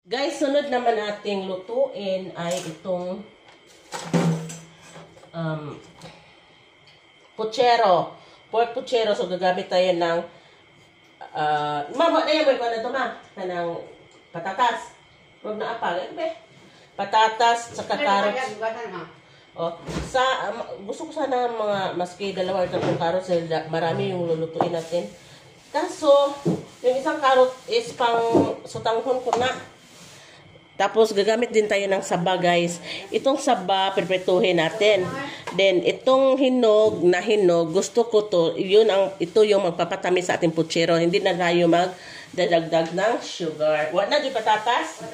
Guys, sunod naman nating lutuin ay itong puchero. Pork puchero. So, gagamit tayo ng mama na yan. May na ito, ma. Kanang patatas. Huwag na apal. Patatas, saka carrots. Oh, gusto ko sana mga maski dalawa or tatlong carrots. Marami yung lulutuin natin. Kaso, yung isang carrot is pang sutanghon ko na. Tapos, gagamit din tayo ng saba, guys. Itong saba, prepretuhin natin. Then, itong hinog, gusto ko to, ito yung magpapatamis sa ating puchero. Hindi na tayo magdadagdag ng sugar. Wala na, di patatas?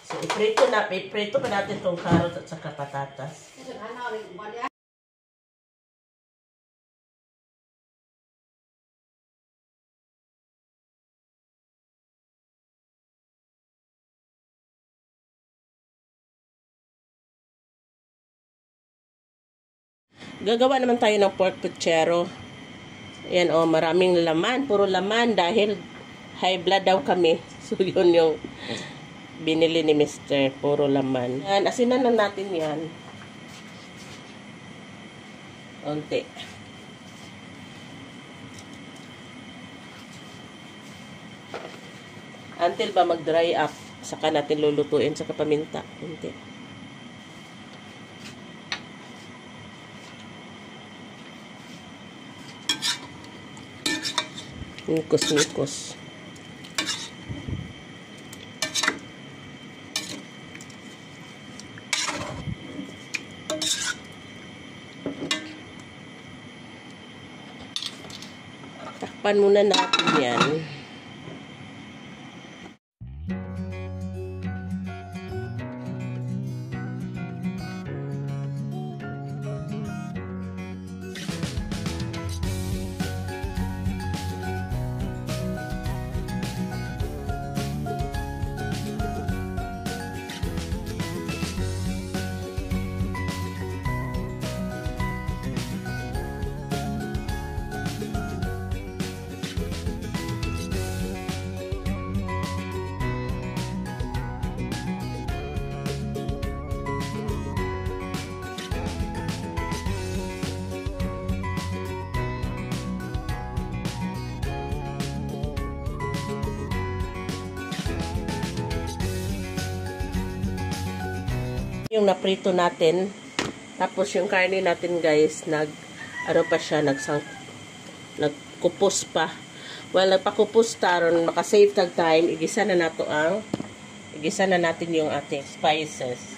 So, iprito pa natin itong carrot at saka patatas. Gagawa naman tayo ng pork puchero. Yan o, maraming laman. Puro laman dahil high blood daw kami. So, yun yung binili ni Mr. Puro laman. Yan, asinan na natin yan. Unti. Until ba mag-dry up, saka natin lulutuin sa paminta. Unti. Nikos. Takpan muna natin yan. Yung naprito natin, tapos yung karne natin, guys, nagkupos pa. Well, nagpakupos taron, makasave tag time, igisa na natin yung ating spices.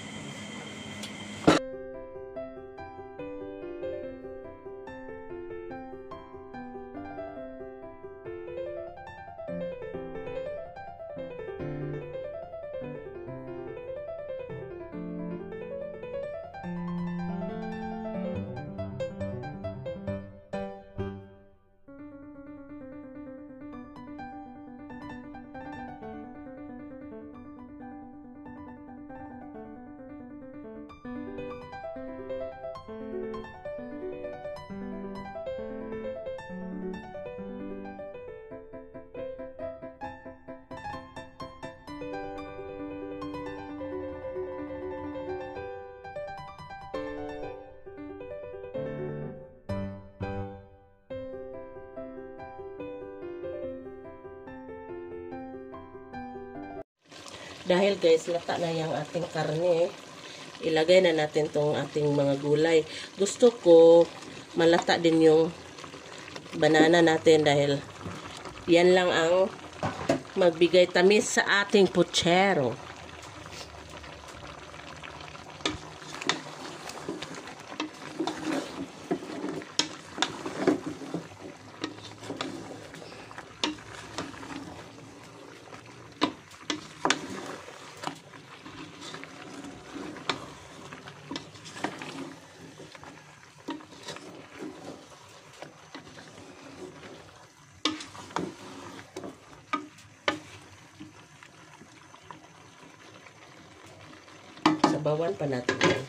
Dahil, guys, lata na yung ating karne, ilagay na natin tong ating mga gulay. Gusto ko malata din yung banana natin dahil yan lang ang magbigay tamis sa ating puchero. Sabawan pa natin yan.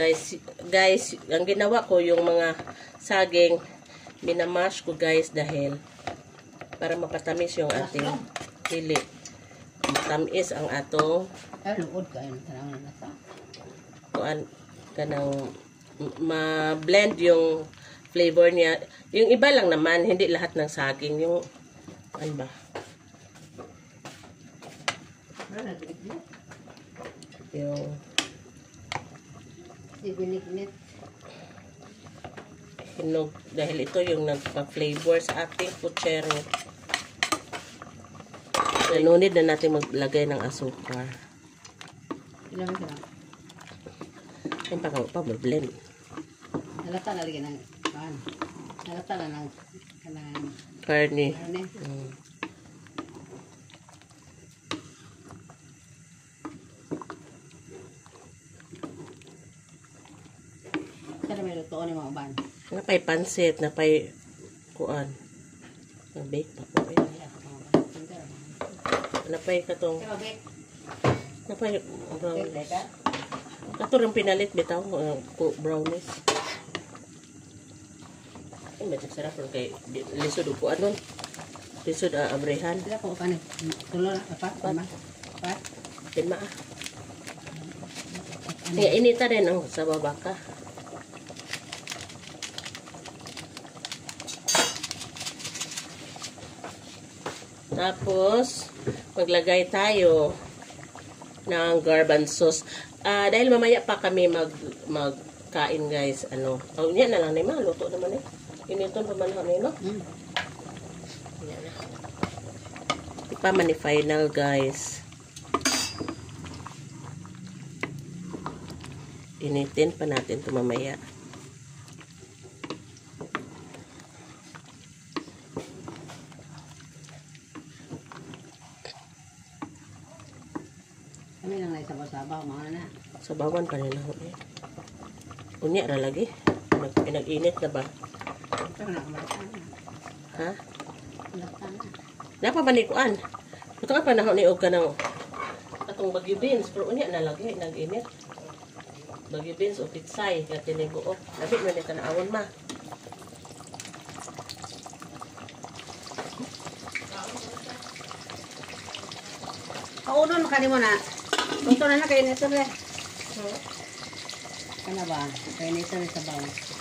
guys. Guys, ang ginawa ko yung mga saging, minamash ko guys dahil para mapatamis yung ating dili. Matamis ang atong kuan kanang ma-blend yung flavor niya. Yung iba lang naman, hindi lahat ng saging. Yung ano ba? Yung hinog. Dahil ito yung nagpa-flavor sa ating puchero. Nanunid na natin maglagay ng asukar. Ilang ka lang? Yung pa-blend. Halata na lagi ng pan. Halata na ng Karne. karne. Kada may lutoon yung mga ban. Napay pansit, napay kuan. Nag-bake pa ko. Napay katong napay brownies. Kato rin pinalit bitaw brownies. Ay, medyo sarap rin kay lisod upuan nun. Lisod abrehan. Sila ko pa ni. Tulo na. Apat. Lima. Apat. Lima Kaya inita rin ang sa babaka. Tapos, maglagay tayo ng garbanzos. Dahil mamaya pa kami magkain guys. Yan na lang na luto naman eh. Initon pa man kami, no? Yan na. Di pa man final guys. Initin pa natin ito mamaya. Kami lang na isabaw-sabaw. Mga na. Sabawan pa nila ho eh. Unya ra lagi. Pinag-init na ba? Pero nakamalatan na. Ha? Malatan na. Napa ba ni kuan? Ito ka panahon ni og kanang atong bagyo beans pero unya na lagi nag-init. Bagyo beans o pitsay nga tinibuok. Labi man ni tanawon ma. Kaunon ka mo na. Ito na kayo nito rin. Kana ba? Kayo nito rin sa bawang.